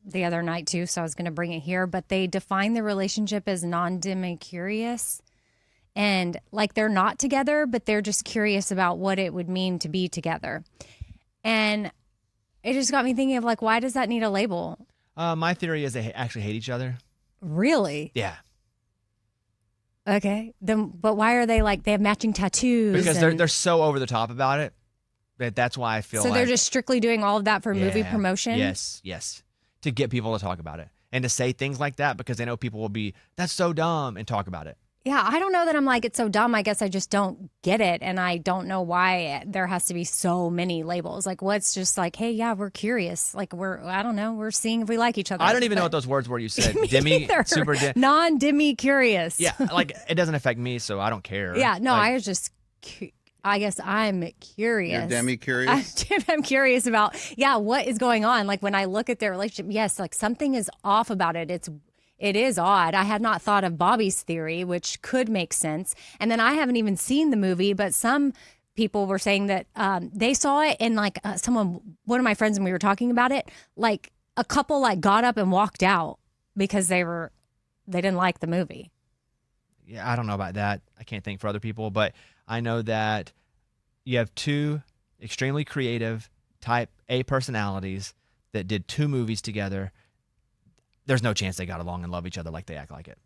the other night too, so I was going to bring it here. But they define the relationship as non-demicurious, and like they're not together, but they're just curious about what it would mean to be together. And it just got me thinking of like, why does that need a label? My theory is they actually hate each other. Really? Yeah. Okay. Then, but why are they like they have matching tattoos? Because they're so over the top about it. That's why I feel so like they're just strictly doing all of that for movie promotion? Yes. To get people to talk about it and to say things like that because they know people will be, that's so dumb, and talk about it. Yeah, I don't know that I'm like, it's so dumb. I guess I just don't get it. And I don't know why there has to be so many labels. Like, what's just like, hey, yeah, we're curious. Like, I don't know. We're seeing if we like each other. I don't even know what those words were you said. Super non-demi curious. Yeah, like, it doesn't affect me, so I don't care. Yeah, no, like, I was just, I guess I'm curious. You're demi-curious? I'm curious about, what is going on? Like, when I look at their relationship, yes, like, something is off about it. It is odd. I had not thought of Bobby's theory, which could make sense. And then I haven't even seen the movie, but some people were saying that they saw it and like one of my friends, when we were talking about it, like a couple like got up and walked out because they didn't like the movie. Yeah, I don't know about that. I can't think for other people, but I know that you have two extremely creative type A personalities that did two movies together. There's no chance they got along and love each other like they act like it.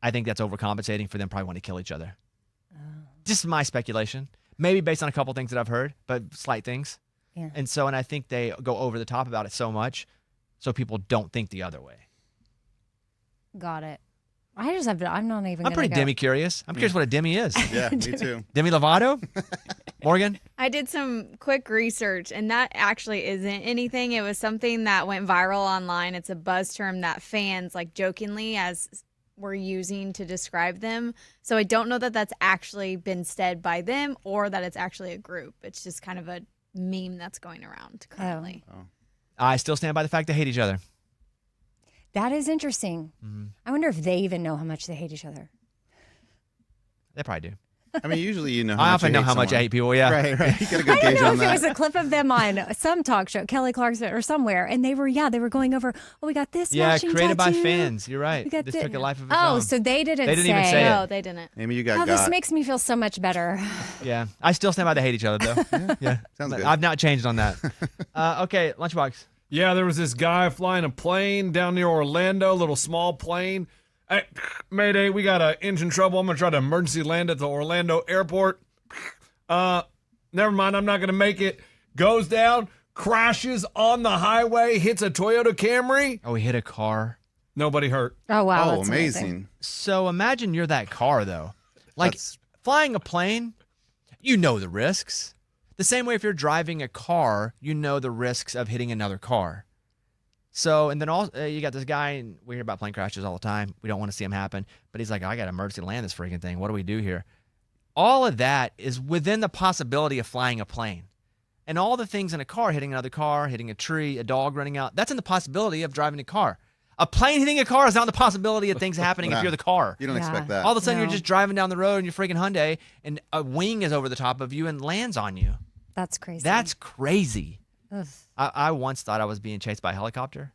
I think that's overcompensating for them probably wanting to kill each other. Just my speculation. Maybe based on a couple things that I've heard, but slight things. Yeah. And I think they go over the top about it so much so people don't think the other way. Got it. I'm not even I'm pretty demi-curious. I'm curious what a demi is. Yeah, me too. Demi Lovato? Morgan? I did some quick research, and that actually isn't anything. It was something that went viral online. It's a buzz term that fans, like, jokingly were using to describe them. So I don't know that that's actually been said by them or that it's actually a group. It's just kind of a meme that's going around currently. Oh. I still stand by the fact they hate each other. That is interesting. Mm-hmm. I wonder if they even know how much they hate each other. They probably do. I mean, usually you know. I often know how much I hate people. Yeah, right. You get a good I don't gauge know on if that. it was a clip of them on some talk show, Kelly Clarkson or somewhere, and they were going over. Oh, we got this. Yeah, created by tattoo. fans. You're right. We got This thi- took a life of its Oh, own. so they didn't. They didn't even say it. No, they didn't. Amy, you got This makes me feel so much better. Yeah, I still stand by they hate each other though. Yeah, Sounds good. I've not changed on that. Okay, Lunchbox. Yeah, there was this guy flying a plane down near Orlando, little small plane. Hey, Mayday, we got engine trouble. I'm going to try to emergency land at the Orlando airport. Never mind, I'm not going to make it. Goes down, crashes on the highway, hits a Toyota Camry. Oh, he hit a car. Nobody hurt. Oh wow, Oh, that's amazing. So imagine you're that car though. Like flying a plane, you know the risks. The same way if you're driving a car, you know the risks of hitting another car. So, and then also you got this guy, and we hear about plane crashes all the time. We don't want to see them happen, but he's like, I got to emergency land this freaking thing. What do we do here? All of that is within the possibility of flying a plane. And all the things in a car, hitting another car, hitting a tree, a dog running out, that's in the possibility of driving a car. A plane hitting a car is not in the possibility of things happening if you're the car. You don't expect that. All of a sudden, you're just driving down the road in your freaking Hyundai, and a wing is over the top of you and lands on you. That's crazy. That's crazy. Ugh. I once thought I was being chased by a helicopter.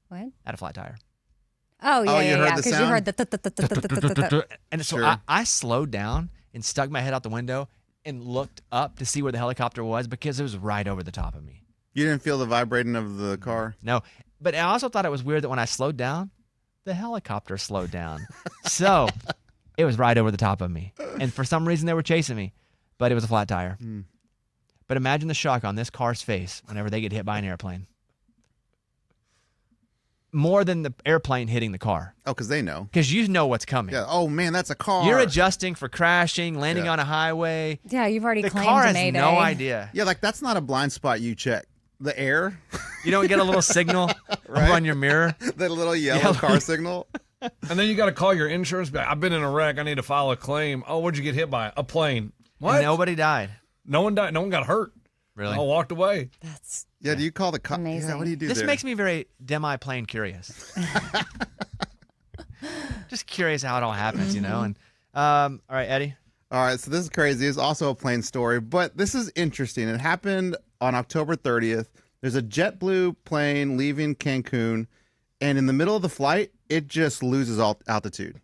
What? At a flat tire. Oh yeah, you heard the because you sound? heard the. And so Sure. I slowed down and stuck my head out the window and looked up to see where the helicopter was because it was right over the top of me. You didn't feel the vibrating of the car? No, but I also thought it was weird that when I slowed down, the helicopter slowed down. So it was right over the top of me. And for some reason, they were chasing me, but it was a flat tire. But imagine the shock on this car's face whenever they get hit by an airplane. More than the airplane hitting the car. Oh, because they know. Because you know what's coming. Yeah. Oh, man, that's a car. You're adjusting for crashing, landing on a highway. Yeah, you've already The claimed car has Mayday. no idea. Yeah, like that's not a blind spot you check. The air. You don't get a little signal over on your mirror. That little yellow car signal. And then you got to call your insurance back. I've been in a wreck. I need to file a claim. Oh, what'd you get hit by? A plane. What? And nobody died. No one died. No one got hurt. Really? I walked away. That's Yeah, do you call the cop? Amazing. Yeah, what do you do This there? makes me very demi-plane curious. Just curious how it all happens, you know? And all right, Eddie. All right, so this is crazy. It's also a plane story, but this is interesting. It happened on October 30th. There's a JetBlue plane leaving Cancun, and in the middle of the flight, it just loses altitude.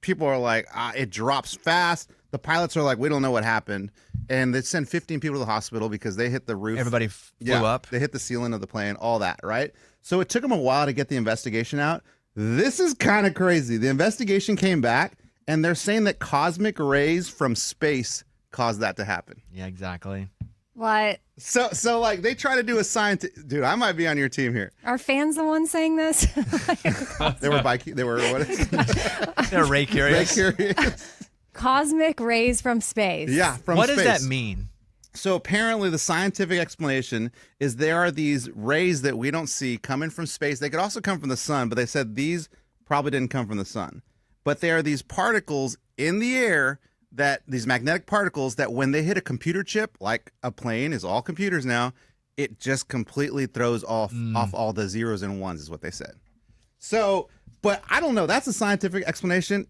People are like, it drops fast. The pilots are like, we don't know what happened. And they send 15 people to the hospital because they hit the roof. Everybody flew up. They hit the ceiling of the plane, all that, right? So it took them a while to get the investigation out. This is kind of crazy. The investigation came back, and they're saying that cosmic rays from space caused that to happen. Yeah, exactly. What? So like they try to do a scientific. Dude, I might be on your team here. Are fans the ones saying this? They were what is it? They're Ray curious. Ray curious. Cosmic rays from space. Yeah, from What space. does that mean? So apparently the scientific explanation is there are these rays that we don't see coming from space. They could also come from the sun, but they said these probably didn't come from the sun. But there are these particles in the air, that these magnetic particles that when they hit a computer chip, like a plane is all computers now, it just completely throws off all the zeros and ones is what they said. So, but I don't know. That's a scientific explanation.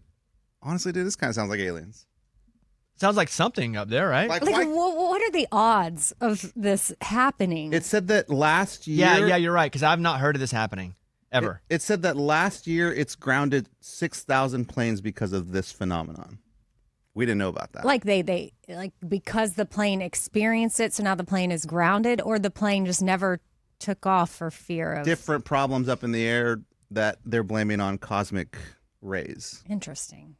Honestly, dude, this kind of sounds like aliens. Sounds like something up there, right? Like, why- what are the odds of this happening? It said that last year. Yeah, you're right, because I've not heard of this happening ever. It said that last year it's grounded 6,000 planes because of this phenomenon. We didn't know about that. Like they like because the plane experienced it, so now the plane is grounded, or the plane just never took off for fear of Different problems up in the air that they're blaming on cosmic rays Interesting.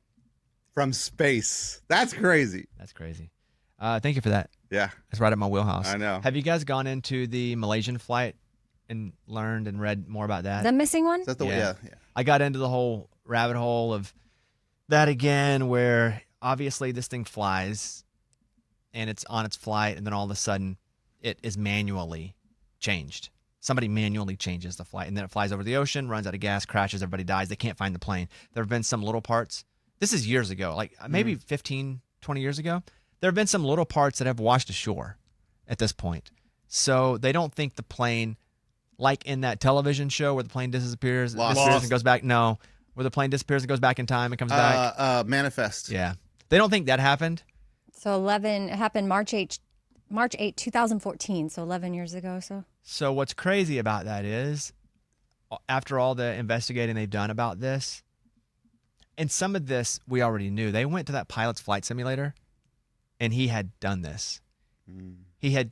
from space. That's crazy. That's crazy. Thank you for that. Yeah. That's right at my wheelhouse. I know. Have you guys gone into the Malaysian flight and learned and read more about that? The missing one? Is that the Yeah. yeah. I got into the whole rabbit hole of that again, where obviously this thing flies and it's on its flight, and then all of a sudden it is manually changed. Somebody manually changes the flight, and then it flies over the ocean, runs out of gas, crashes, everybody dies. They can't find the plane. There have been some little parts. This is years ago, like maybe 15, 20 years ago. There have been some little parts that have washed ashore at this point. So they don't think the plane, like in that television show where the plane disappears Lost. and goes back. No, where the plane disappears and goes back in time and comes back. Manifest. Yeah. They don't think that happened. So it happened March 8, 2014, so 11 years ago or so. So what's crazy about that is, after all the investigating they've done about this, and some of this we already knew, they went to that pilot's flight simulator, and he had done this. He had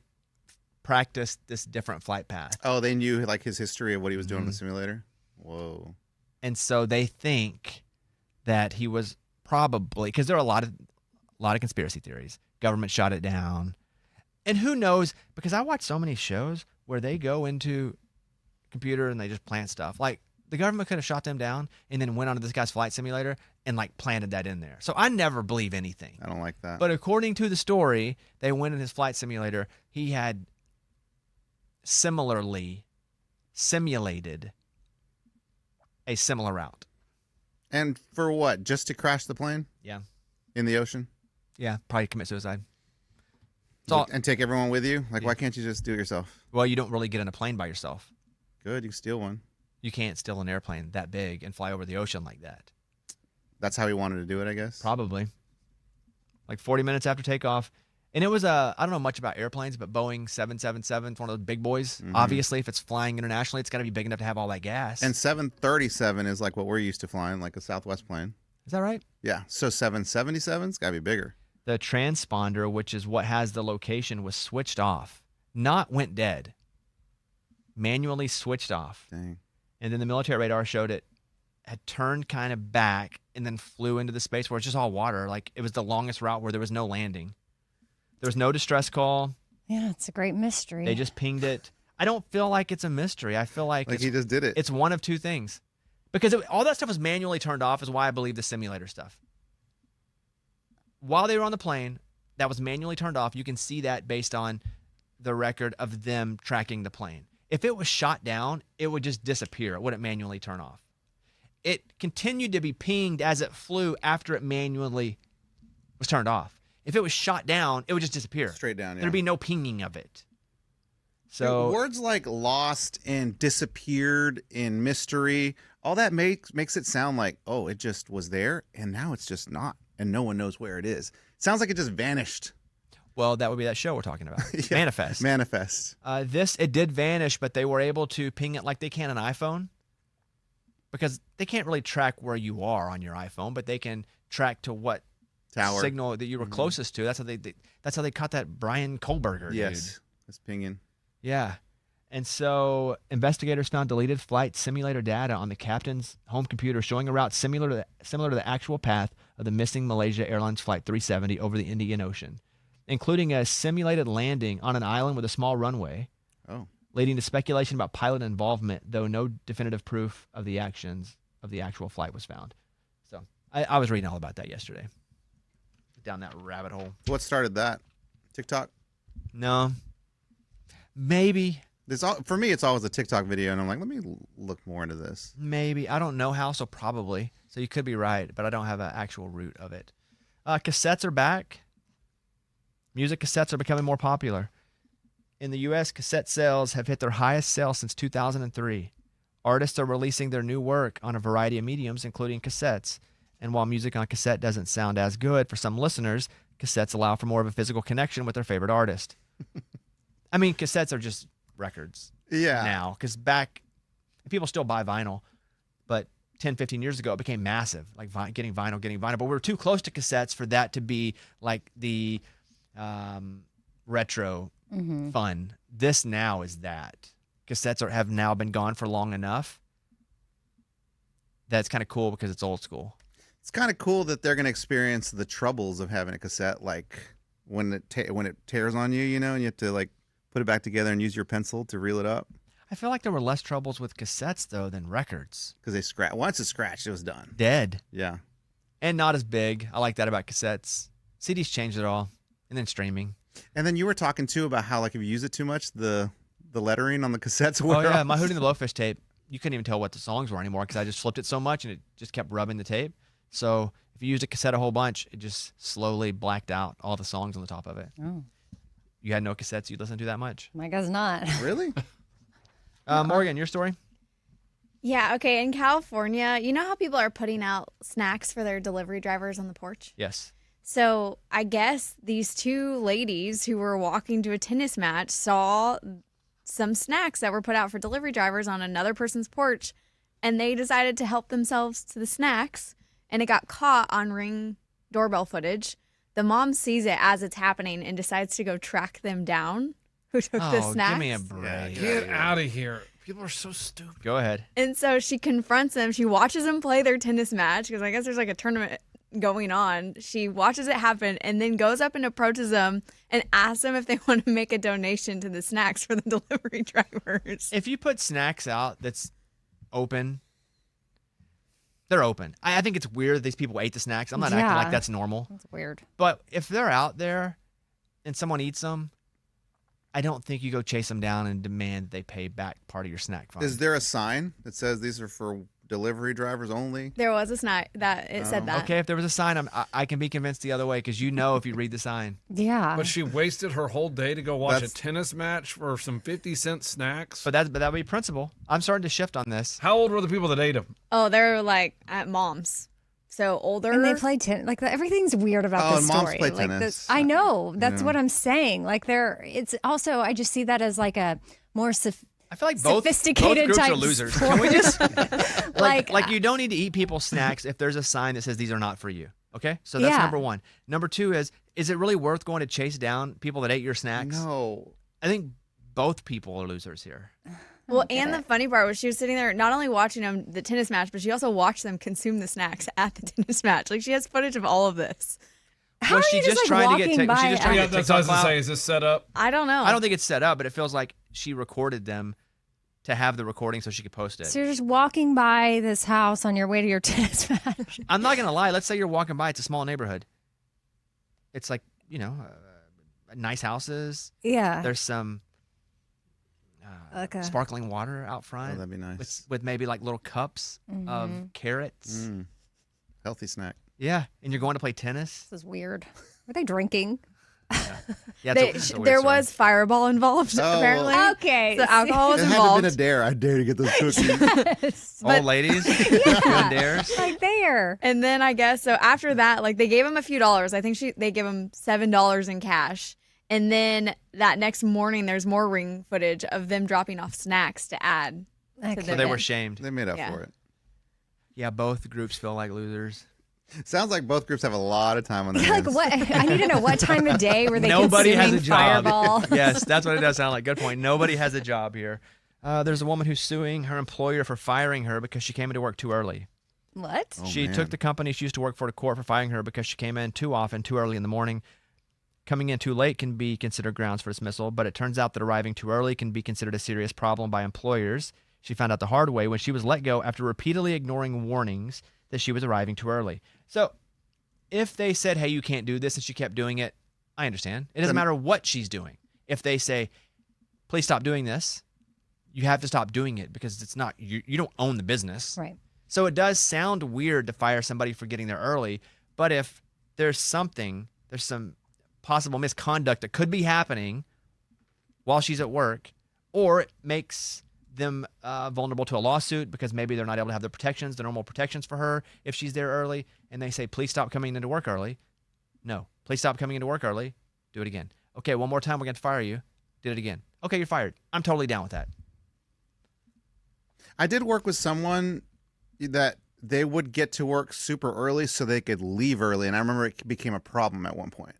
practiced this different flight path. Oh, they knew like his history of what he was doing in the simulator. Whoa. And so they think that he was probably, because there are a lot of conspiracy theories. Government shot it down. And who knows, because I watch so many shows where they go into computer and they just plant stuff. Like the government could have shot them down and then went onto this guy's flight simulator and like planted that in there. So I never believe anything. I don't like that. But according to the story, they went in his flight simulator. He had similarly simulated a similar route. And for what? Just to crash the plane Yeah. in the ocean? Yeah. Probably commit suicide. So, And take everyone with you? Like, why can't you just do it yourself? well, you don't really get in a plane by yourself. Good, you can steal one. You can't steal an airplane that big and fly over the ocean like that. That's how he wanted to do it, I guess. Probably. Like 40 minutes after takeoff. And it was I don't know much about airplanes, but Boeing 777, it's one of those big boys. Obviously, if it's flying internationally, it's got to be big enough to have all that gas. And 737 is like what we're used to flying, like a Southwest plane. Is that right? Yeah. So 777's got to be bigger. The transponder, which is what has the location, was switched off. Not went dead. Manually switched off. Dang. And then the military radar showed it had turned kind of back and then flew into the space where it's just all water. Like it was the longest route where there was no landing. There was no distress call. Yeah, it's a great mystery. They just pinged it. I don't feel like it's a mystery. I feel like, Like he just did it. it's one of two things. Because all that stuff was manually turned off is why I believe the simulator stuff. While they were on the plane, that was manually turned off. You can see that based on the record of them tracking the plane. If it was shot down, it would just disappear. It wouldn't manually turn off. It continued to be pinged as it flew after it manually was turned off. If it was shot down, it would just disappear. Straight down, yeah. There'd be no pinging of it. So words like lost and disappeared in mystery, all that makes it sound like, oh, it just was there and now it's just not and no one knows where it is. Sounds like it just vanished. Well, that would be that show we're talking about. Yeah. Manifest. Manifest. It did vanish, but they were able to ping it like they can an iPhone, because they can't really track where you are on your iPhone, but they can track to what Tower. signal that you were closest to. That's how they caught that Brian Kohlberger dude. Yes. It's pinging. Yeah. And so investigators found deleted flight simulator data on the captain's home computer showing a route similar to the actual path of the missing Malaysia Airlines Flight 370 over the Indian Ocean, including a simulated landing on an island with a small runway, leading to speculation about pilot involvement, though no definitive proof of the actions of the actual flight was found. So I was reading all about that yesterday. Down that rabbit hole. What started that? TikTok? No. Maybe. For me, it's always a TikTok video, and I'm like, let me look more into this. Maybe. I don't know how, so probably. So you could be right, but I don't have an actual root of it. Cassettes are back. Music cassettes are becoming more popular. In the U.S., cassette sales have hit their highest sales since 2003. Artists are releasing their new work on a variety of mediums, including cassettes. And while music on cassette doesn't sound as good for some listeners, cassettes allow for more of a physical connection with their favorite artist. I mean, cassettes are just records now, because back, people still buy vinyl, but 10, 15 years ago, it became massive, like getting vinyl. But we were too close to cassettes for that to be like the retro fun. This now is that. Cassettes have now been gone for long enough that's kind of cool because it's old school. It's kind of cool that they're going to experience the troubles of having a cassette, like when it tears on you, and you have to like put it back together and use your pencil to reel it up. I feel like there were less troubles with cassettes, though, than records. Because they scratch. Once it's scratched, it was done. Dead. Yeah. And not as big. I like that about cassettes. CDs changed it all. And then streaming. And then you were talking, too, about how, like, if you use it too much, the lettering on the cassettes Oh, wear yeah. off. My Hootie and the Blowfish tape, you couldn't even tell what the songs were anymore because I just flipped it so much and it just kept rubbing the tape. So if you used a cassette a whole bunch, it just slowly blacked out all the songs on the top of it. Oh, You had no cassettes you listened to that much. I guess not. Really? Morgan, your story? Yeah, okay. In California, you know how people are putting out snacks for their delivery drivers on the porch? Yes. So I guess these two ladies who were walking to a tennis match saw some snacks that were put out for delivery drivers on another person's porch, and they decided to help themselves to the snacks, and it got caught on Ring doorbell footage. The mom sees it as it's happening and decides to go track them down who took the snacks. Give me a break. Get out of here. People are so stupid. Go ahead. And so she confronts them. She watches them play their tennis match because I guess there's like a tournament going on. She watches it happen and then goes up and approaches them and asks them if they want to make a donation to the snacks for the delivery drivers. If you put snacks out that's open, they're open. I think it's weird that these people ate the snacks. I'm not acting Yeah. like that's normal. That's weird. But if they're out there and someone eats them, I don't think you go chase them down and demand they pay back part of your snack fund. Is there a sign that says these are for delivery drivers only? There was a snack that it said that. Okay, if there was a sign, I can be convinced the other way because you know if you read the sign. Yeah. But she wasted her whole day to go watch That's- a tennis match for some 50-cent snacks. But that would be principle. I'm starting to shift on this. How old were the people that ate them? Oh, they're like at moms. So older. And they play tennis. Like everything's weird about Oh, this and moms story. play Like tennis. I know. That's Yeah. what I'm saying. Like it's also I just see that as like a more I feel like both sophisticated groups type are losers. sport. Can we just Like, like you don't need to eat people's snacks if there's a sign that says these are not for you. Okay, so that's Yeah. number one. Number two is it really worth going to chase down people that ate your snacks? No. I think both people are losers here. Well, get and the it. funny part was she was sitting there not only watching them the tennis match, but she also watched them consume the snacks at the tennis match. Like she has footage of all of this. How Was are she you just like, trying to get walking was she by just trying to Yeah, get that's what I was TikTok going to say. clout? Is this set up? I don't know. I don't think it's set up, but it feels like she recorded them to have the recording so she could post it. So you're just walking by this house on your way to your tennis match. I'm not gonna lie. Let's say you're walking by. It's a small neighborhood. It's like nice houses. Yeah. There's some Okay. sparkling water out Oh, front that'd be nice. with maybe like little cups of carrots. Healthy snack. Yeah, and you're going to play tennis. This is weird. Were they drinking? Yeah, They, there was Fireball involved, Oh, apparently. Okay. So alcohol was It hadn't involved. been a dare. I dare to get those cookies. old ladies doing dares. Like there. And then I guess so after that, like they gave him a few dollars. I think they gave him $7 in cash. And then that next morning, there's more ring footage of them dropping off snacks to add. Okay. To So the they were event. shamed. They made up Yeah. for it. Yeah, both groups feel like losers. Sounds like both groups have a lot of time on their Like hands. what? I need to know what time of day were they Nobody has consuming a job. Fireball? Yes, that's what it does sound like. Good point. Nobody has a job here. There's a woman who's suing her employer for firing her because she came into work too early. What? Oh, She man. took the company she used to work for to court for firing her because she came in too often, too early in the morning. Coming in too late can be considered grounds for dismissal, but it turns out that arriving too early can be considered a serious problem by employers. She found out the hard way when she was let go after repeatedly ignoring warnings that she was arriving too early. So if they said, hey, you can't do this, and she kept doing it, I understand. It doesn't matter what she's doing. If they say, please stop doing this, you have to stop doing it because it's not, you don't own the business. Right. So it does sound weird to fire somebody for getting there early, but if there's some possible misconduct that could be happening while she's at work, or it makes them vulnerable to a lawsuit because maybe they're not able to have the protections, the normal protections for her if she's there early, and they say, please stop coming into work early. No, please stop coming into work early. Do it again. Okay, one more time, we're going to fire you. Did it again. Okay, you're fired. I'm totally down with that. I did work with someone that they would get to work super early so they could leave early, and I remember it became a problem at one point.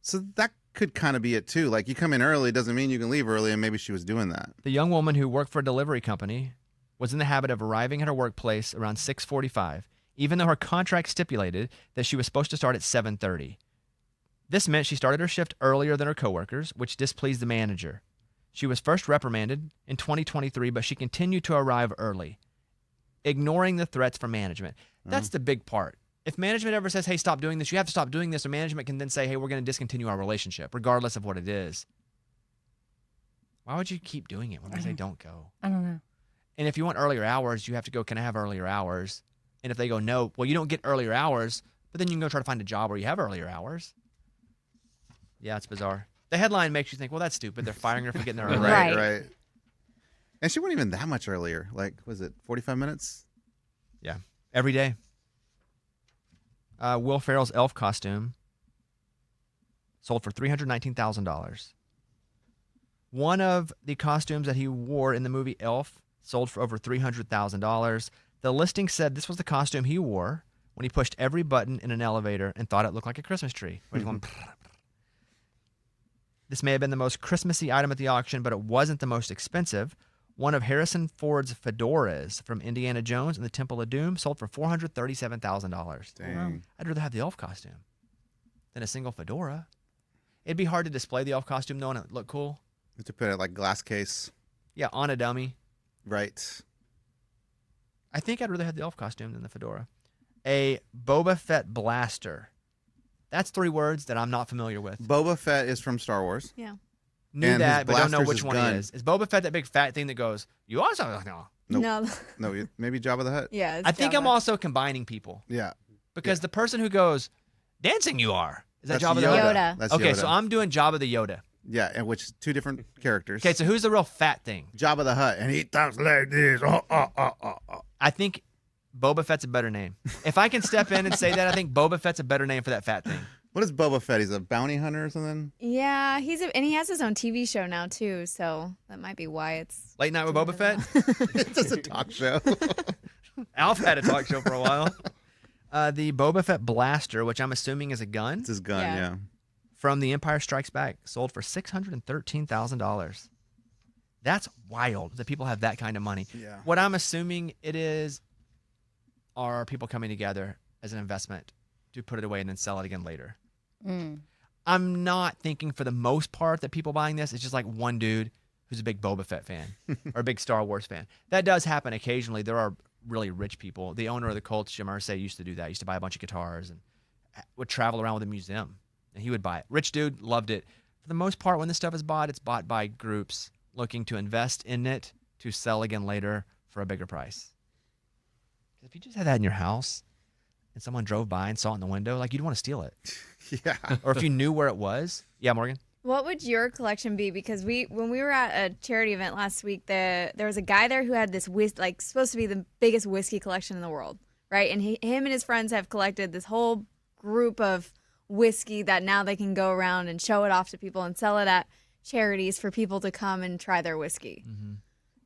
So that could kind of be it too. Like, you come in early doesn't mean you can leave early, and maybe she was doing that. The young woman who worked for a delivery company was in the habit of arriving at her workplace around 6:45, even though her contract stipulated that she was supposed to start at 7:30. This meant she started her shift earlier than her coworkers, which displeased the manager. She was first reprimanded in 2023, but she continued to arrive early, ignoring the threats from management. That's the big part. If management ever says, hey, stop doing this, you have to stop doing this, or management can then say, hey, we're going to discontinue our relationship, regardless of what it is. Why would you keep doing it when they say don't go? I don't know. And if you want earlier hours, you have to go, can I have earlier hours? And if they go, no, well, you don't get earlier hours, but then you can go try to find a job where you have earlier hours. Yeah, it's bizarre. The headline makes you think, well, that's stupid. They're firing her for getting there early. Right. Right. And she wasn't even that much earlier. Like, was it 45 minutes? Yeah, every day. Will Ferrell's elf costume sold for $319,000. One of the costumes that he wore in the movie Elf sold for over $300,000. The listing said this was the costume he wore when he pushed every button in an elevator and thought it looked like a Christmas tree. This may have been the most Christmassy item at the auction, but it wasn't the most expensive. One of Harrison Ford's fedoras from Indiana Jones and the Temple of Doom sold for $437,000. Dang. I'd rather have the elf costume than a single fedora. It'd be hard to display the elf costume, though, and it would look cool. You have to put it like glass case. Yeah, on a dummy. Right. I think I'd rather have the elf costume than the fedora. A Boba Fett blaster. That's 3 words that I'm not familiar with. Boba Fett is from Star Wars. Yeah. Knew And his that, but don't know blaster's which his one gun. it is. Is Boba Fett that big fat thing that goes, you also? No. Nope. No. No, maybe Jabba the Hutt. Yeah. It's I think I'm Jabba. also combining people Yeah. because the person who goes, dancing you are. Is that That's Jabba the Yoda. Hutt? Yoda. That's Okay, Yoda. so I'm doing Jabba the Yoda. Yeah, and which is 2 different characters. Okay, so who's the real fat thing? Jabba the Hutt, and he talks like this. I think Boba Fett's a better name. If I can step in and say that, I think Boba Fett's a better name for that fat thing. What is Boba Fett? He's a bounty hunter or something? Yeah, and he has his own TV show now too, so that might be why it's Late Night with Boba Fett? It's just a talk show. Alf had a talk show for a while. The Boba Fett blaster, which I'm assuming is a gun It's his gun, Yeah. yeah. from The Empire Strikes Back, sold for $613,000. That's wild that people have that kind of money. Yeah. What I'm assuming it is are people coming together as an investment to put it away and then sell it again later. I'm not thinking for the most part that people buying this, it's just like one dude who's a big Boba Fett fan or a big Star Wars fan. That does happen occasionally. There are really rich people. The owner of the Colts, Jim Irsay, used to do that. He used to buy a bunch of guitars and would travel around with a museum, and he would buy it. Rich dude, loved it. For the most part, when this stuff is bought, it's bought by groups looking to invest in it to sell again later for a bigger price. If you just had that in your house and someone drove by and saw it in the window, like, you'd want to steal it. Yeah. Or if you knew where it was. Yeah, Morgan? What would your collection be? Because when we were at a charity event last week, there was a guy there who had this supposed to be the biggest whiskey collection in the world, right? And him and his friends have collected this whole group of whiskey that now they can go around and show it off to people and sell it at charities for people to come and try their whiskey. Mm-hmm.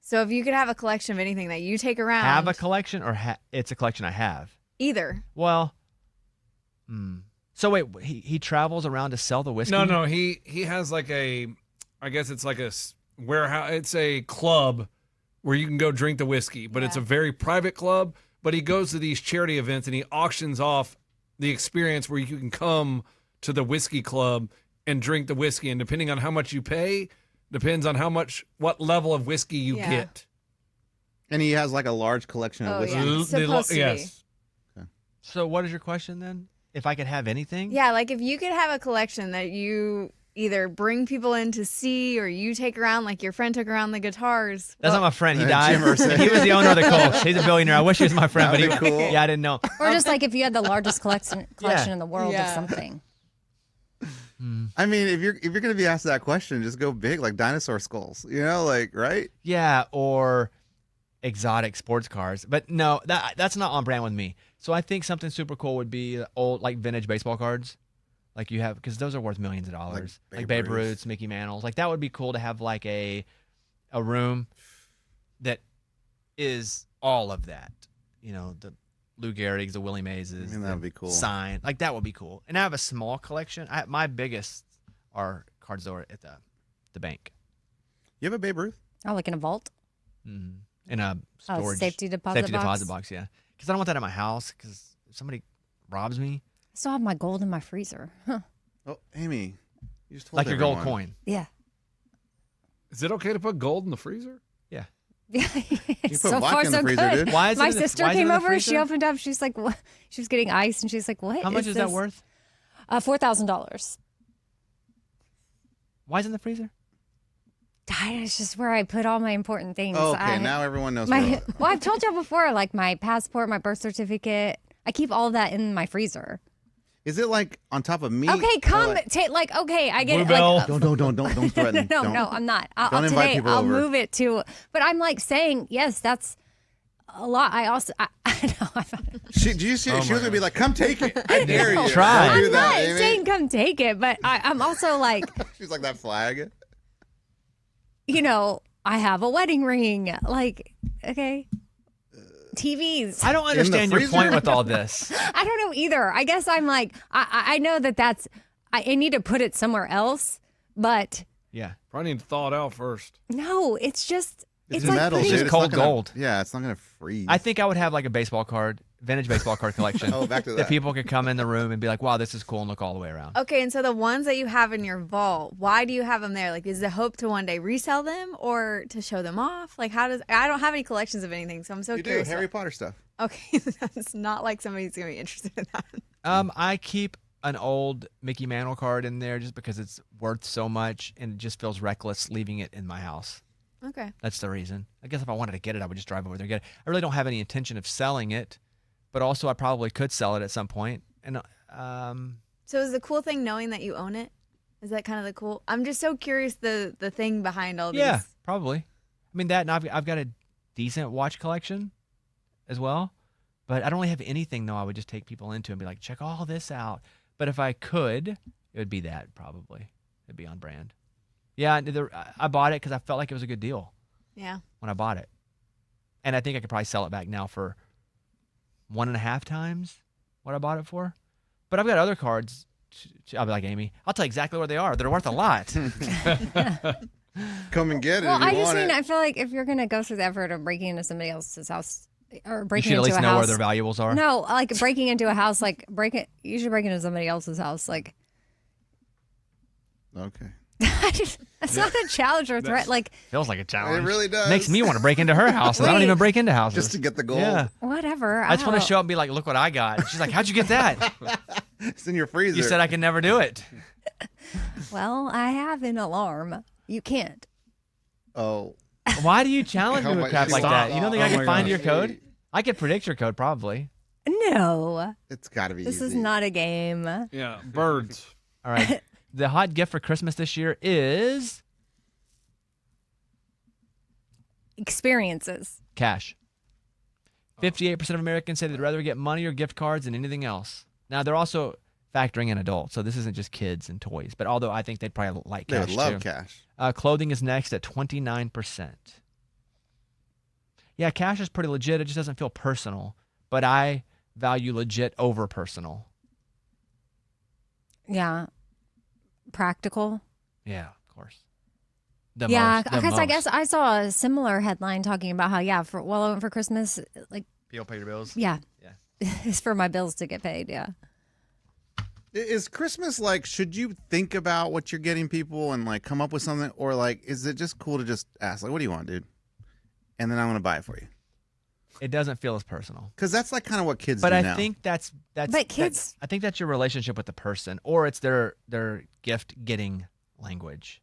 So if you could have a collection of anything that you take around. Have a collection or it's a collection I have? Either. Well, so wait, he travels around to sell the whiskey? No, he has like I guess it's like a warehouse. It's a club where you can go drink the whiskey, but it's a very private club. But he goes to these charity events and he auctions off the experience where you can come to the whiskey club and drink the whiskey. And depending on how much you pay, depends on what level of whiskey you get. And he has like a large collection of whiskey. Yeah. Supposed to be. Yes. So what is your question then? If I could have anything? Yeah, like if you could have a collection that you either bring people in to see or you take around, like your friend took around the guitars. That's not my friend. He Jim died. Irsay. He was the owner of the Colts. He's a billionaire. I wish he was my friend, but That'd be cool. Yeah, I didn't know. Or just like if you had the largest collection in the world of something. I mean, if you're going to be asked that question, just go big, like dinosaur skulls. You know, like, right? Yeah, or exotic sports cars. But no, that's not on brand with me. So I think something super cool would be old, like vintage baseball cards. Like you have, because those are worth millions of dollars. Like Babe Ruth's, Mickey Mantle's. Like that would be cool to have like a room that is all of that. You know, the Lou Gehrig's, the Willie Mays'. I mean, that would be cool. Sign. Like that would be cool. And I have a small collection. My biggest are cards that are at the bank. You have a Babe Ruth? Oh, like in a vault? Mm-hmm. In a storage. Safety deposit box, yeah. Because I don't want that at my house because if somebody robs me. I still have my gold in my freezer. Huh. Oh, Amy, you just told Like your gold everyone. coin. Yeah. Is it okay to put gold in the freezer? Yeah. Yeah, put so vodka far in the so freezer, good. dude. Why is it My in the- sister why is it came in the over. She freezer? opened up. She's like, "What?" She was getting ice, and she's like, "What? How much is that worth? $4,000. Why is it in the freezer? It's just where I put all my important things. Oh, okay, now everyone knows. Well, I've told y'all before, like my passport, my birth certificate. I keep all that in my freezer. Is it like on top of meat? Okay, come okay, I get it. Bluebell. Like, Don't threaten. no, Don't. I'm not. Don't invite people I'll over. move it to. But I'm like saying, yes, that's a lot. I also, I know. She was gonna be like, "Come take it. I dare you." Try. Don't do I'm that, not Amy. saying come take it, but I'm also like, She's like that flag. you know, I have a wedding ring. Like, okay. TVs. I don't understand your freezer? point with all this. I don't know either. I guess I'm like, I know that's, I need to put it somewhere else, but Yeah. Probably need to thaw it out first. no, it's just, It's like metal, pretty- dude. It's It's cold not gonna- gold. Yeah, it's not gonna freeze. I think I would have like a vintage baseball card collection. Oh, back to that. people could come in the room and be like, wow, this is cool, and look all the way around. Okay, and so the ones that you have in your vault, why do you have them there? Like, is the hope to one day resell them or to show them off? Like, I don't have any collections of anything, so I'm so you do curious. Harry Potter stuff. Okay, that's not like somebody's gonna be interested in that. I keep an old Mickey Mantle card in there just because it's worth so much, and it just feels reckless leaving it in my house. Okay. That's the reason. I guess if I wanted to get it, I would just drive over there and get it. I really don't have any intention of selling it, but also I probably could sell it at some point. And So is the cool thing knowing that you own it? Is that kind of the cool? I'm just so curious the thing behind all yeah, these. probably. I mean that, and I've got a decent watch collection as well, but I don't really have anything though. I would just take people into and be like, check all this out. But if I could, it would be that probably. It'd be on brand. Yeah, I bought it because I felt like it was a good deal Yeah. when I bought it, and I think I could probably sell it back now for 1.5 times what I bought it for. But I've got other cards. I'll be like, Amy, I'll tell you exactly where they are. They're worth a lot. Come and get it well, if you I just want mean, it. I feel like if you're going to go through the effort of breaking into somebody else's house or You breaking should at into least a know house. where their valuables are. No, like breaking into a house, you should break into somebody else's house. Like, Okay. that's not a challenge or threat. Like, Feels like a challenge. It really does. Makes me want to break into her house, and I don't Wait. even break into houses. Just to get the gold. Yeah. whatever. I just want don't to show up and be like, look what I got. She's like, how'd you get that? It's in your freezer. You said I could never do it. know. Well, I have an alarm. You can't. Oh. Why do you challenge me Oh with my- crap like stop. that? You don't think I Oh can my find gosh. your code? I could predict your code probably. No, It's got to be this easy. is not a game. Yeah, birds. All right. The hot gift for Christmas this year is Experiences. cash. 58% of Americans say they'd rather get money or gift cards than anything else. Now, they're also factoring in adults. So this isn't just kids and toys. But although I think they'd probably like They cash would love too. cash. Clothing is next at 29%. Yeah, cash is pretty legit. It just doesn't feel personal. But I value legit over personal. Yeah. Practical. Yeah, of course. The Yeah, most, the because I most. guess I saw a similar headline talking about how, I went for Christmas, like, People pay your bills. yeah, Yeah. it's for my bills to get paid. Yeah. Is Christmas like, should you think about what you're getting people and like come up with something? Or like, is it just cool to just ask, like, what do you want, dude? And then I'm going to buy it for you. It doesn't feel as personal. Because that's like kind of what kids But do I now. think that's But kids- I think that's your relationship with the person, or it's their gift getting language.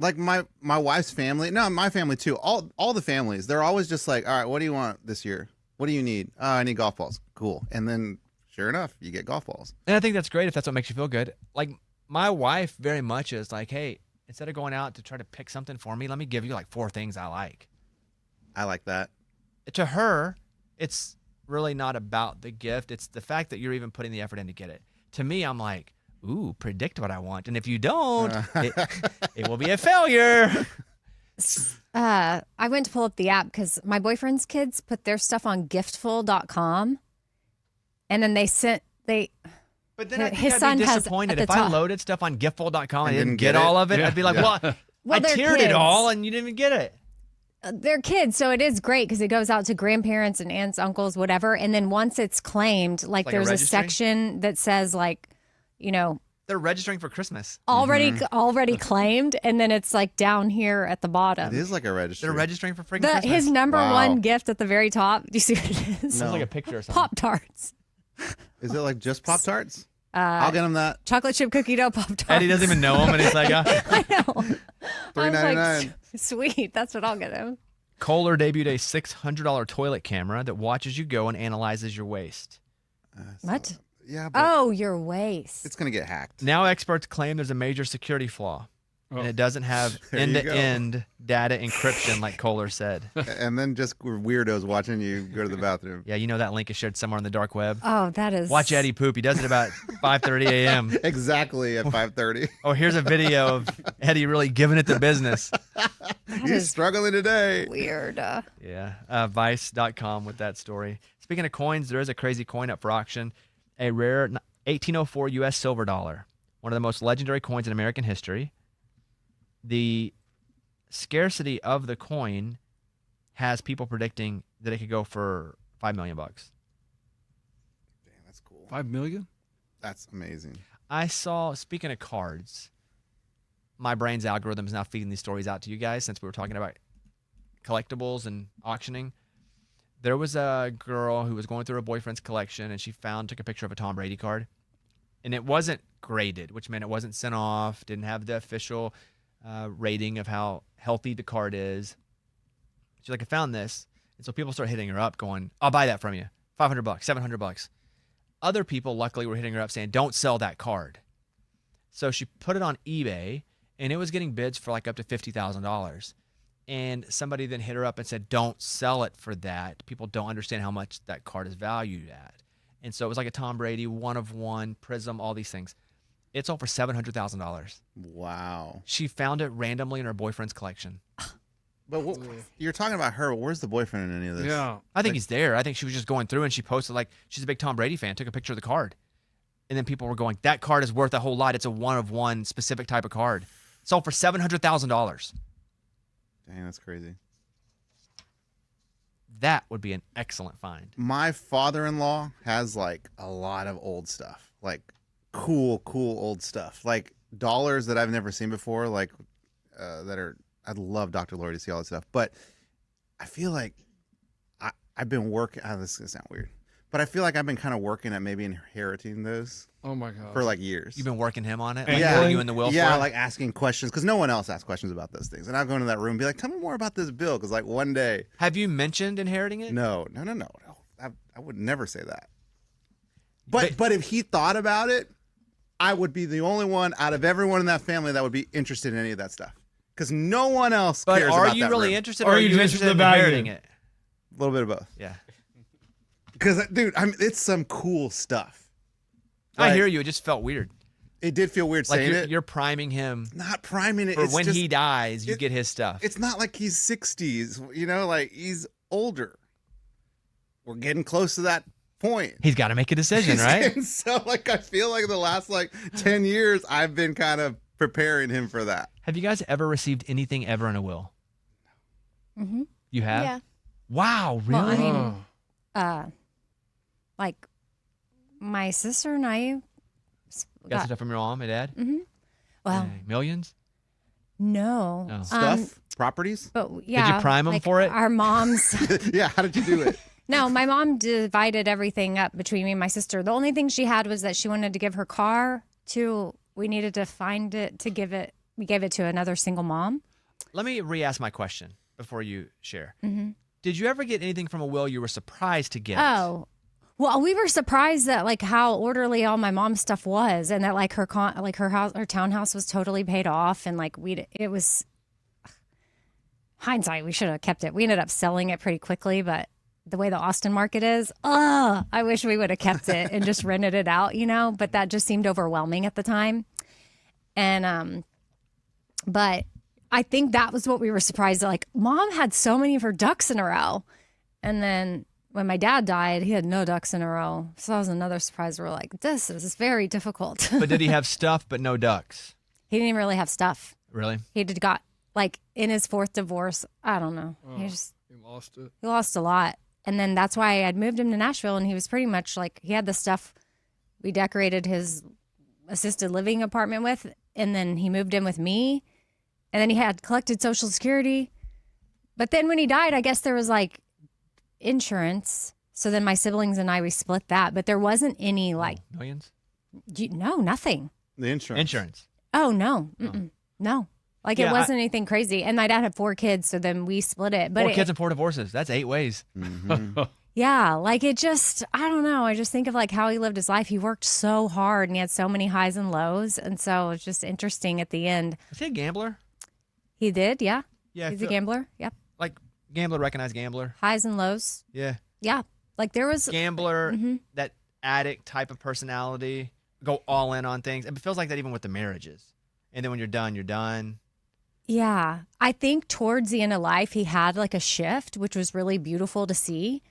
Like my wife's family, no, my family too. All the families, they're always just like, all right, what do you want this year? What do you need? I need golf balls. Cool. And then sure enough, you get golf balls. And I think that's great if that's what makes you feel good. Like my wife very much is like, hey, instead of going out to try to pick something for me, let me give you like 4 things I like. I like that. To her, it's really not about the gift. It's the fact that you're even putting the effort in to get it. To me, I'm like, ooh, predict what I want. And if you don't, it will be a failure. I went to pull up the app because my boyfriend's kids put their stuff on giftful.com. And then But then His I'd son be has disappointed at if the I top. loaded stuff on giftful.com and And didn't didn't get get it? all of it. Yeah. I'd be like, Yeah. well, I they're tiered kids. it all and you didn't even get it. They're kids, so it is great because it goes out to grandparents and aunts, uncles, whatever. And then once it's claimed, like Like a there's a registry? section that says like, They're registering for Christmas. already claimed, and then it's like down here at the bottom. It is like a registry. They're registering for freaking Christmas. His number Wow. one gift at the very top. Do you see what it is? Sounds like a picture or something. Pop Tarts, Is it like just Pop Tarts? I'll get them that. chocolate chip cookie dough Pop Tarts. Eddie doesn't even know him, and he's like, I know. I was like, $3.99. sweet. That's what I'll get him. Kohler debuted a $600 toilet camera that watches you go and analyzes your waste. What? Yeah, but Oh, your waist. it's going to get hacked. Now experts claim there's a major security flaw, and it doesn't have There you go. end-to-end data encryption like Kohler said. And then just weirdos watching you go to the bathroom. Yeah, you know that link is shared somewhere on the dark web. Oh, that is. Watch Eddie poop. He does it about 5:30 a.m. Exactly at 5:30. Oh, here's a video of Eddie really giving it the business. He's is struggling today. weird. Yeah, Vice.com with that story. Speaking of coins, there is a crazy coin up for auction. A rare 1804 U.S. silver dollar, one of the most legendary coins in American history. The scarcity of the coin has people predicting that it could go for $5 million. Damn, that's cool. 5 million? That's amazing. I saw, speaking of cards, my brain's algorithm is now feeding these stories out to you guys since we were talking about collectibles and auctioning. There was a girl who was going through her boyfriend's collection and she took a picture of a Tom Brady card. And it wasn't graded, which meant it wasn't sent off, didn't have the official rating of how healthy the card is. She's like, I found this. And so people start hitting her up going, I'll buy that from you. $500, $700. Other people, luckily, were hitting her up saying, don't sell that card. So she put it on eBay and it was getting bids for like up to $50,000. And somebody then hit her up and said, don't sell it for that. People don't understand how much that card is valued at. And so it was like a Tom Brady, 1 of 1, Prism, all these things. It sold for $700,000. Wow. She found it randomly in her boyfriend's collection. But you're talking about her. Where's the boyfriend in any of this? Yeah. I think he's there. I think she was just going through and she posted like, she's a big Tom Brady fan, took a picture of the card. And then people were going, that card is worth a whole lot. It's a 1 of 1 specific type of card. Sold for $700,000. Dang, that's crazy. That would be an excellent find. My father-in-law has like a lot of old stuff, like cool old stuff, like dollars that I've never seen before, like that are. I'd love Dr. Lori to see all that stuff, but I feel like I've been working. This is gonna sound weird, but I feel like I've been kind of working at maybe inheriting those Oh my god. for like years. You've been working him on it? And Like, yeah. putting you in the will Yeah, for it? like asking questions because no one else asks questions about those things, and I'll go into that room and be like, "Tell me more about this bill," because like one day, Have you mentioned inheriting it? no, I would never say that. But if he thought about it, I would be the only one out of everyone in that family that would be interested in any of that stuff. Because no one else But cares are about you that really room. interested Or or are are you you just interested in the value? inheriting it? A little bit of both. Yeah. Because, dude, it's some cool stuff. I hear you. It just felt weird. It did feel weird Like saying it. you're priming him Not priming it. for It's when just, he dies, you get his stuff. It's not like he's 60s, like he's older. We're getting close to that point. He's got to make a decision, right? And so, I feel like the last 10 years, I've been kind of preparing him for that. Have you guys ever received anything ever in a will? Mm-hmm. You have? Yeah. Wow, really? Well, I mean, like my sister and I Got some stuff from your mom and dad? Mm-hmm. Well, Dang, millions? no. Oh. Stuff? Properties? But yeah. Did you prime them like for it? Our moms. Yeah, how did you do it? No, my mom divided everything up between me and my sister. The only thing she had was that she wanted to give her car to, we needed to find it to give it, we gave it to another single mom. Let me re-ask my question before you share. Mm-hmm. Did you ever get anything from a will you were surprised to get? Oh, well, we were surprised that how orderly all my mom's stuff was, and that her house, her townhouse was totally paid off, and it was hindsight. We should have kept it. We ended up selling it pretty quickly, but the way the Austin market is, I wish we would have kept it and just rented it out, But that just seemed overwhelming at the time, and but I think that was what we were surprised at. Mom had so many of her ducks in a row, and then when my dad died, he had no ducks in a row. So that was another surprise. We're like, this is very difficult. But did he have stuff but no ducks? He didn't even really have stuff. Really? He got in his fourth divorce. I don't know. Oh, He lost it. He lost a lot. And then that's why I had moved him to Nashville, and he was pretty much he had the stuff we decorated his assisted living apartment with, and then he moved in with me, and then he had collected Social Security. But then when he died, I guess there was insurance. So then my siblings and we split that, but there wasn't any millions? No, nothing. The insurance. Oh, no. No. Yeah, it wasn't anything crazy. And my dad had 4 kids, so then we split it. But 4 kids and 4 divorces. That's 8 ways. Mm-hmm. yeah, it just, I don't know. I just think of how he lived his life. He worked so hard and he had so many highs and lows. And so it's just interesting at the end. Was he a gambler? He did, yeah. Yeah. He's a gambler. Yep. Gambler, recognized gambler. Highs and lows. Yeah. Yeah. There was Gambler, Mhm. that addict type of personality, go all in on things. It feels like that even with the marriages. And then when you're done, you're done. Yeah. I think towards the end of life, he had a shift, which was really beautiful to see.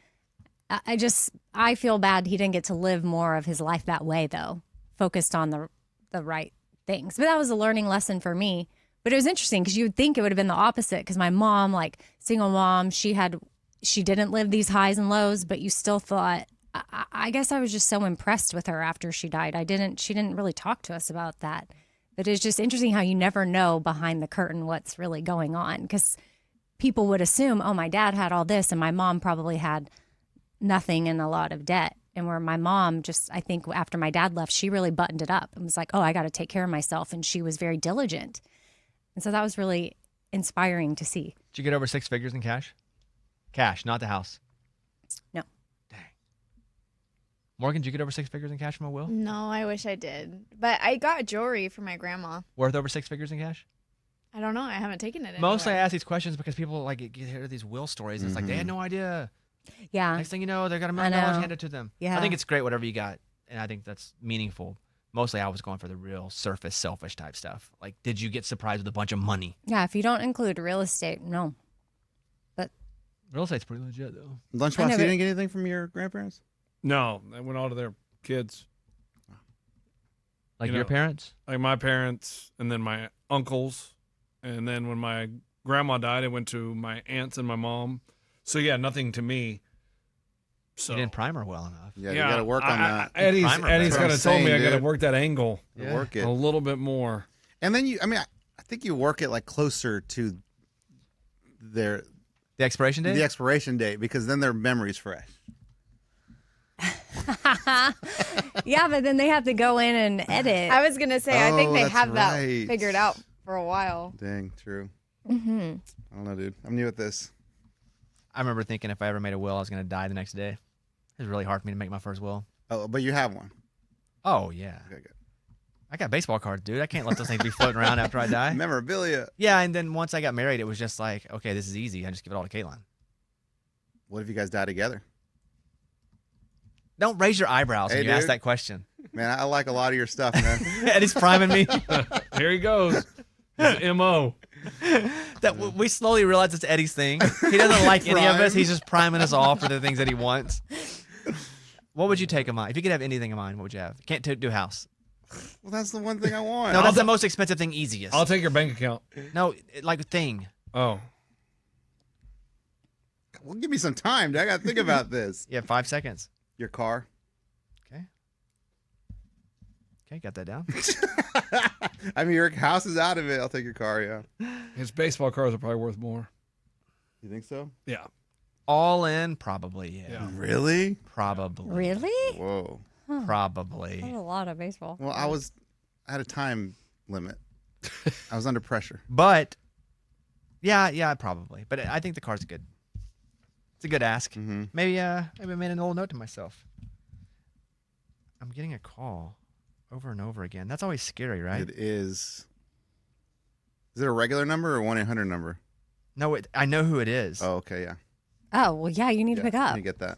I feel bad he didn't get to live more of his life that way, though, focused on the right things. But that was a learning lesson for me. But it was interesting because you would think it would have been the opposite, because my mom, single mom, she didn't live these highs and lows, but you still thought, I guess I was just so impressed with her after she died. She didn't really talk to us about that. But it's just interesting how you never know behind the curtain what's really going on, because people would assume, oh, my dad had all this and my mom probably had nothing and a lot of debt. And where my mom I think after my dad left, she really buttoned it up and was like, oh, I got to take care of myself. And she was very diligent. And so that was really inspiring to see. Did you get over 6 figures in cash? Cash, not the house. No. Dang. Morgan, did you get over 6 figures in cash from a will? No, I wish I did. But I got jewelry for my grandma. Worth over 6 figures in cash? I don't know. I haven't taken it Mostly I anywhere. ask these questions because people hear these will stories. And it's they had no idea. Yeah. Next thing you know, they got $1 I million know. handed to them. Yeah. I think it's great whatever you got. And I think that's meaningful. Mostly I was going for the real surface selfish type stuff. Did you get surprised with a bunch of money? Yeah. If you don't include real estate, no. But Real estate's pretty legit though. Lunchbox, I you never- didn't get anything from your grandparents? No, they went all to their kids. Like You your know- parents? Like my parents, and then my uncles. And then when my grandma died, it went to my aunts and my mom. So yeah, nothing to me. So You didn't prime her well enough. Yeah, you got to work on that. Eddie's Primer kind better. of told me I Saying, got to dude. work that angle Yeah. Work it. a little bit more. And then I think you work it closer to The expiration date? the expiration date, because then their memory's fresh. yeah, but then they have to go in and edit. I was going to say, I think Oh, they that's have that right. figured out for a while. Dang, true. Mm-hmm. I don't know, dude. I'm new at this. I remember thinking if I ever made a will, I was going to die the next day. It was really hard for me to make my first will. Oh, but you have one. Oh, yeah. Okay, good. I got baseball cards, dude. I can't let those things be floating around after I die. Memorabilia. Yeah, and then once I got married, it was just okay, this is easy. I just give it all to Caitlin. What if you guys die together? Don't raise your eyebrows Hey, when you ask dude. that question. Man, I like a lot of your stuff, man. Eddie's priming me. Here he goes. His MO. We slowly realize it's Eddie's thing. He doesn't like any of us. He's just priming us all for the things that he wants. What would you take of mine? If you could have anything in mind, what would you have? Can't do house. Well, that's the one thing I want. No, that's the most expensive thing, easiest. I'll take your bank account. No, like a thing. Oh. Well, give me some time, dude. I got to think about this. You have 5 seconds. Your car. Okay, got that down. I mean, your house is out of it. I'll take your car, yeah. His baseball cards are probably worth more. You think so? Yeah. All in, probably, yeah. Really? Probably. Really? Whoa. Probably. That's a lot of baseball. Well, I had a time limit. I was under pressure. But, yeah, probably. But I think the car's good. It's a good ask. Mm-hmm. Maybe I made an old note to myself. I'm getting a call over and over again. That's always scary, right? It is. Is it a regular number or 1-800 number? No, I know who it is. Oh, okay, yeah. Oh, well, yeah, you need to pick up. You get that.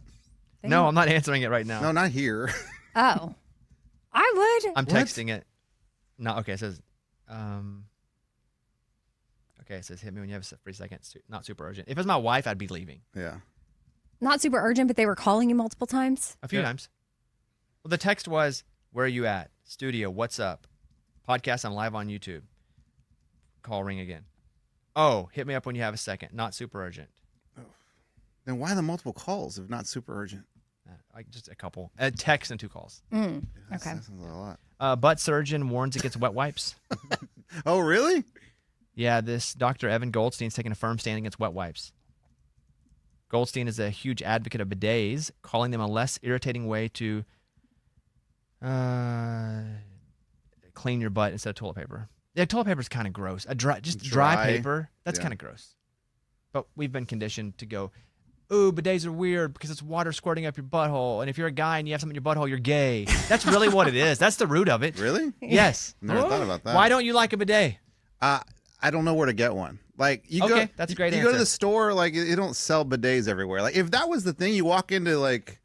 No, I'm not answering it right now. No, not here. Oh. I would. I'm texting it. No, okay, it says, it says hit me when you have a free second. Not super urgent. If it was my wife, I'd be leaving. Yeah. Not super urgent, but they were calling you multiple times? A few times. Well, the text was, where are you at? Studio, what's up? Podcast, I'm live on YouTube. Call, ring again. Oh, hit me up when you have a second. Not super urgent. Then why the multiple calls if not super urgent? Just a couple. A text and 2 calls. Okay. That sounds like a lot. Butt surgeon warns against wet wipes. Oh, really? Yeah, this Dr. Evan Goldstein's taking a firm stand against wet wipes. Goldstein is a huge advocate of bidets, calling them a less irritating way to clean your butt instead of toilet paper. Yeah, toilet paper is kind of gross. Dry paper, that's kind of gross. But we've been conditioned to go, ooh, bidets are weird because it's water squirting up your butthole. And if you're a guy and you have something in your butthole, you're gay. That's really what it is. That's the root of it. Really? Yes. Never thought about that. Why don't you like a bidet? I don't know where to get one. Like that's a great You go to answer. the store, like you don't sell bidets everywhere. Like if that was the thing, you walk into like,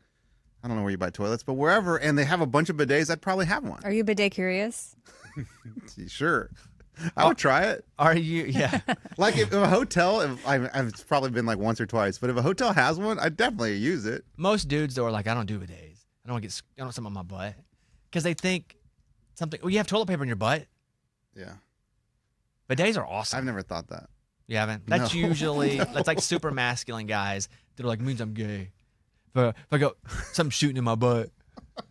I don't know where you buy toilets, but wherever, and they have a bunch of bidets, I'd probably have one. Are you bidet curious? Sure. I would try it. Are you? Yeah. Like if a hotel, I've probably been like once or twice, but if a hotel has one, I'd definitely use it. Most dudes though are like, I don't do bidets. I don't want something on my butt because they think something. Oh, you have toilet paper in your butt. Yeah. Bidets are awesome. I've never thought that. You haven't? That's No. usually that's like super masculine guys that are like, means I'm gay. If I go something shooting in my butt.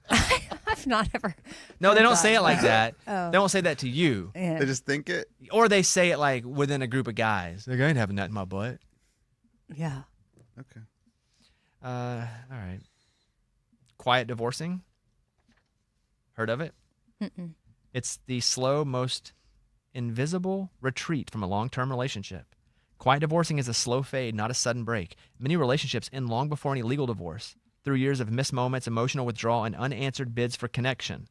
I've not ever. No, they don't say it like that. Oh. They won't say that to you. Yeah. They just think it. Or they say it like within a group of guys. Like, I ain't having that in my butt. Yeah. Okay. All right. Quiet divorcing. Heard of it? Mm-mm. It's the slow, most invisible retreat from a long-term relationship. Quiet divorcing is a slow fade, not a sudden break. Many relationships end long before any legal divorce, through years of missed moments, emotional withdrawal, and unanswered bids for connection.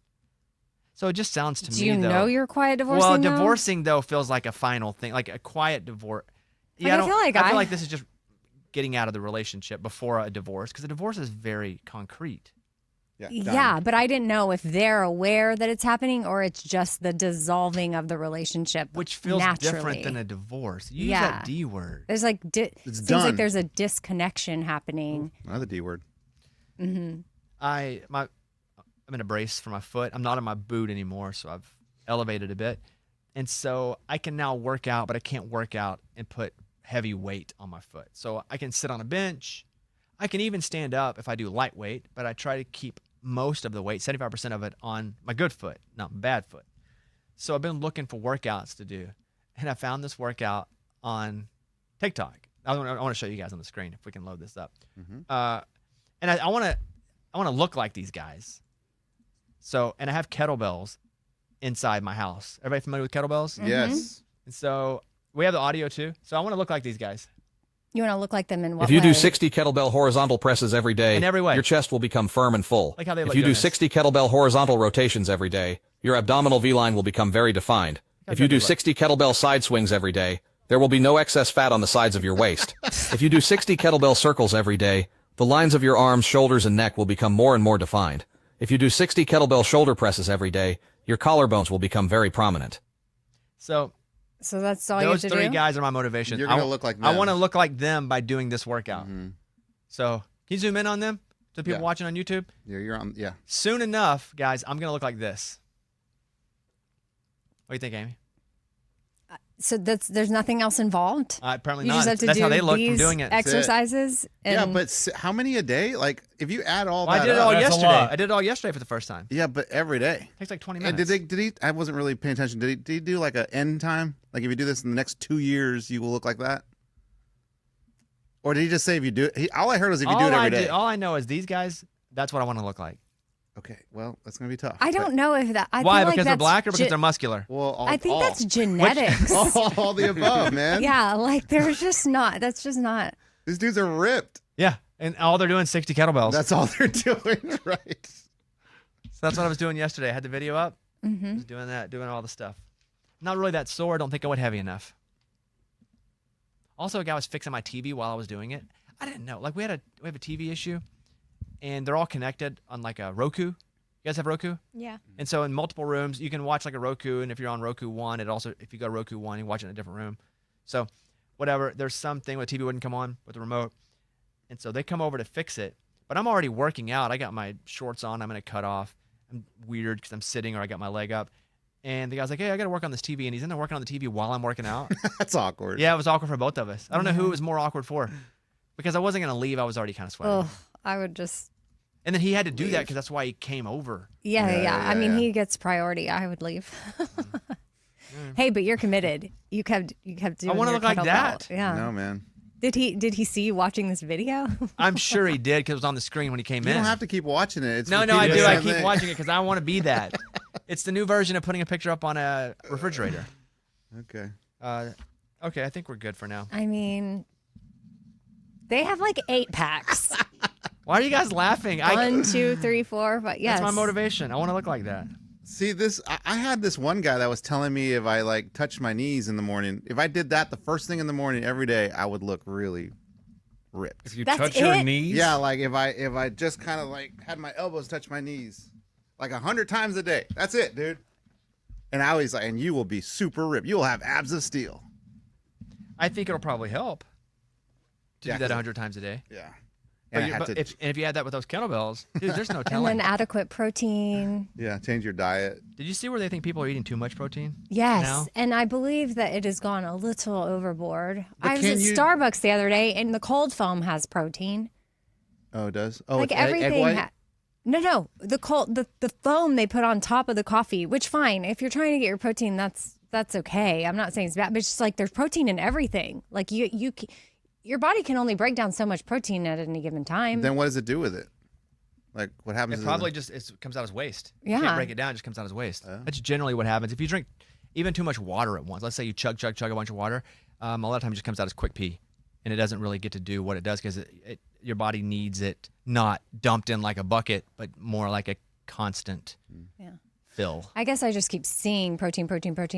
So it just sounds to Do me, you though. know you're quiet divorcing? Well, though? divorcing though feels like a final thing, like a quiet divorce. Like, I feel like this is just getting out of the relationship before a divorce, because a divorce is very concrete. Yeah, but I didn't know if they're aware that it's happening or it's just the dissolving of the relationship, Which feels naturally. different than a divorse. You use Yeah. that D word. There's like It's seems done. like there's a disconnection happening. Another D word. Mm-hmm. I'm in a brace for my foot. I'm not in my boot anymore, so I've elevated a bit. And so I can now work out, but I can't work out and put heavy weight on my foot. So I can sit on a bench. I can even stand up if I do light weight, but I try to keep most of the weight, 75% of it, on my good foot, not my bad foot. So I've been looking for workouts to do, and I found this workout on TikTok. I want to show you guys on the screen if we can load this up. Mm-hmm. And I want to look like these guys. So, and I have kettlebells inside my house. Everybody familiar with kettlebells? Mm-hmm. Yes. And so we have the audio too. So I want to look like these guys. You want to look like them in what If you way? do 60 kettlebell horizontal presses every day, In every way. your chest will become firm and full. Like how they if look you do doing this. 60 kettlebell horizontal rotations every day, your abdominal V-line will become very defined. How If you good they do look. 60 kettlebell side swings every day, there will be no excess fat on the sides of your waist. If you do 60 kettlebell circles every day, the lines of your arms, shoulders, and neck will become more and more defined. If you do 60 kettlebell shoulder presses every day, your collarbones will become very prominent. So that's all you have those to three do? guys are my motivation. You're gonna look like I them. want to look like them by doing this workout. So can you zoom in on them? To people Yeah. watching on YouTube? Yeah, you're on. Yeah. Soon enough, guys, I'm going to look like this. What do you think, Amy? So there's nothing else involved? Apparently You not. just have to That's do how they look from these doing it. exercises? Yeah, and- but how many a day? Like, if you add all Well, that I did it up, all That's a yesterday. lot. I did it all yesterday for the first time. yeah, but every day. It takes like 20 And minutes. did he? I wasn't really paying attention. Did he do like an end time? Like, if you do this in the next 2 years, you will look like that? Or did he just say if you do it? All I heard was if you do it every day. All I know is these guys, that's what I want to look like. Okay, well, that's gonna be tough. I don't know if that. I Why? feel like Because they're that's black or because they're muscular? Well, I think that's genetics. all the above, man. Yeah, like there's just not. That's just not. These dudes are ripped. Yeah. And all they're doing is 60 kettlebells. That's all they're doing, right? So that's what I was doing yesterday. I had the video up. Mm-hmm. I was doing that, doing all the stuff. Not really that sore. I don't think I went heavy enough. Also, a guy was fixing my TV while I was doing it. I didn't know. Like we have a TV issue, and they're all connected on like a Roku. You guys have Roku? Yeah. And so in multiple rooms, you can watch like a Roku, and if you're on Roku 1, it also, if you go to Roku 1, you watch it in a different room. So whatever, there's something where the TV wouldn't come on with the remote. And so they come over to fix it. But I'm already working out. I got my shorts on. I'm in a cutoff. I'm weird because I'm sitting or I got my leg up. And the guy's like, hey, I got to work on this TV. And he's in there working on the TV while I'm working out. That's awkward. Yeah, it was awkward for both of us. I don't know who it was more awkward for. Because I wasn't going to leave. I was already kind of sweating. Oh, I would just. And then he had to do that because that's why he came over. Yeah. I mean, yeah. he gets priority. I would leave. Hey, but you're committed. You kept doing. I want to your look like kettlebell. that. Yeah. No, man. Did he see you watching this video? I'm sure he did because it was on the screen when he came You in. don't have to keep watching it. It's No, I repeating do. the I same keep thing. watching it because I want to be that. It's the new version of putting a picture up on a refrigerator. Okay. Okay, I think we're good for now. I mean, they have like 8 packs. Why are you guys laughing? 1, 2, 3, 4, 5. Yes. That's my motivation. I want to look like that. See this? I had this one guy that was telling me if I like touched my knees in the morning, if I did that the first thing in the morning every day, I would look really ripped. If you That's touch your it? knees, Yeah, like if I just kind of like had my elbows touch my knees, like 100 times a day. That's it, dude. And I always like, and you will be super ripped. You will have abs of steel. I think it'll probably help to Yeah, do that 'cause 100 times a day. Yeah. But, And I you, had but to, if you add that with those kettlebells, dude, there's no And telling. then adequate protein. yeah, change your diet. Did you see where they think people are eating too much protein? Yes. Now? And I believe that it has gone a little overboard. I was can at you- Starbucks the other day and the cold foam has protein. Oh, it does? Oh, Like it's egg everything. white? No. The foam they put on top of the coffee, which fine. If you're trying to get your protein, that's okay. I'm not saying it's bad, but it's just like there's protein in everything. Like your body can only break down so much protein at any given time. Then what does it do with it? Like, what happens? It to probably just comes out as waste. You Yeah. can't break it down; it just comes out as waste. That's generally what happens if you drink even too much water at once. Let's say you chug a bunch of water. A lot of times it just comes out as quick pee, and it doesn't really get to do what it does because your body needs it not dumped in like a bucket, but more like a constant Yeah. fill. I guess I just keep seeing protein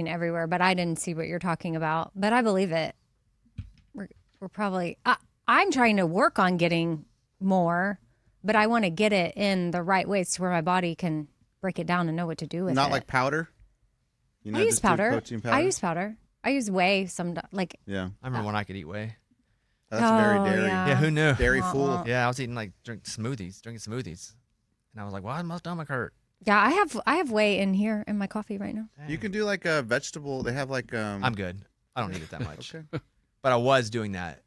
everywhere, but I didn't see what you're talking about. But I believe it. We're probably. I'm trying to work on getting more, but I want to get it in the right ways to where my body can break it down and know what to do with Not it. like powder? You I use just do powder. protein powder? I use powder. I use whey. Like Yeah. I remember when I could eat whey. That's very Oh, dairy. yeah. Yeah, who knew? Dairy full. Yeah, I was eating drinking smoothies, and I was like, "Why does my stomach hurt?" yeah, I have whey in here in my coffee right now. You can do like a vegetable. They have like I'm good. I don't need it that much. Okay. But I was doing that,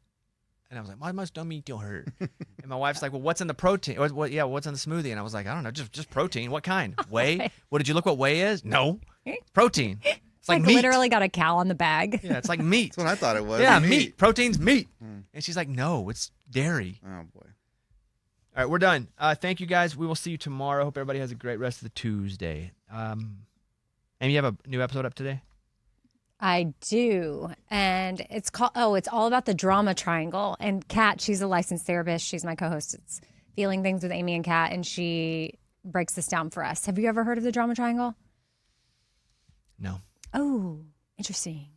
and I was like, "Why does my stomach still hurt?" And my wife's like, "Well, what's in the protein? What's in the smoothie?" And I was like, "I don't know, just protein. What kind? Whey? What did you look what whey is? No, protein. It's like meat. Literally got a cow on the bag. Yeah, it's like meat. That's what I thought it was. Yeah, meat. Protein's meat." And she's like, "No, it's dairy." Oh boy. All right, we're done. Thank you guys. We will see you tomorrow. Hope everybody has a great rest of the Tuesday. And you have a new episode up today? I do. And it's all about the drama triangle. And Kat, she's a licensed therapist. She's my co-host. It's Feeling Things with Amy and Kat, and she breaks this down for us. Have you ever heard of the drama triangle? No. Oh, interesting.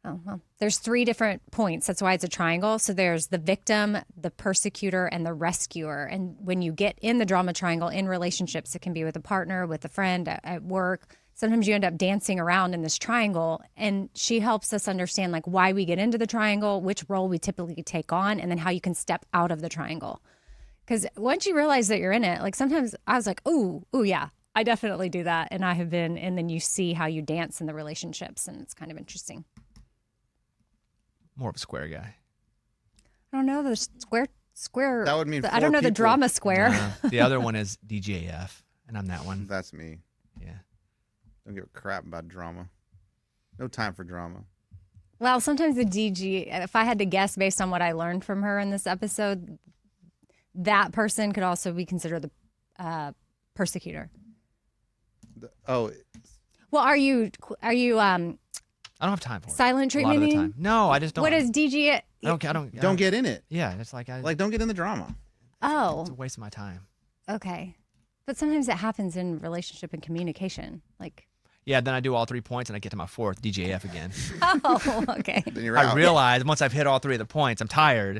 Oh, well, there's 3 different points. That's why it's a triangle. So there's the victim, the persecutor, and the rescuer. And when you get in the drama triangle in relationships, it can be with a partner, with a friend, at work. Sometimes you end up dancing around in this triangle. And she helps us understand like why we get into the triangle, which role we typically take on, and then how you can step out of the triangle. Because once you realize that you're in it, like sometimes I was like, ooh, yeah, I definitely do that. And I have been, and then you see how you dance in the relationships, and it's kind of interesting. More of a square guy. I don't know the square. That would mean I don't know the people. drama square. The other one is DJF, and I'm that one. That's me. Yeah. Don't give a crap about drama. No time for drama. Well, sometimes the DG, if I had to guess based on what I learned from her in this episode, that person could also be considered the persecutor. Oh, Well, are you I don't have time for it. silent A lot treatment? of the time. No, I just don't. What is DG? I don't get in it. Yeah, it's like Like, don't get in the drama. it's Oh, a waste of my time. okay. But sometimes it happens in relationship and communication. Like, Yeah, then I do all 3 points and I get to my 4th DJF again. oh, okay. Then you're I out. realize once I've hit all 3 of the points, I'm tired.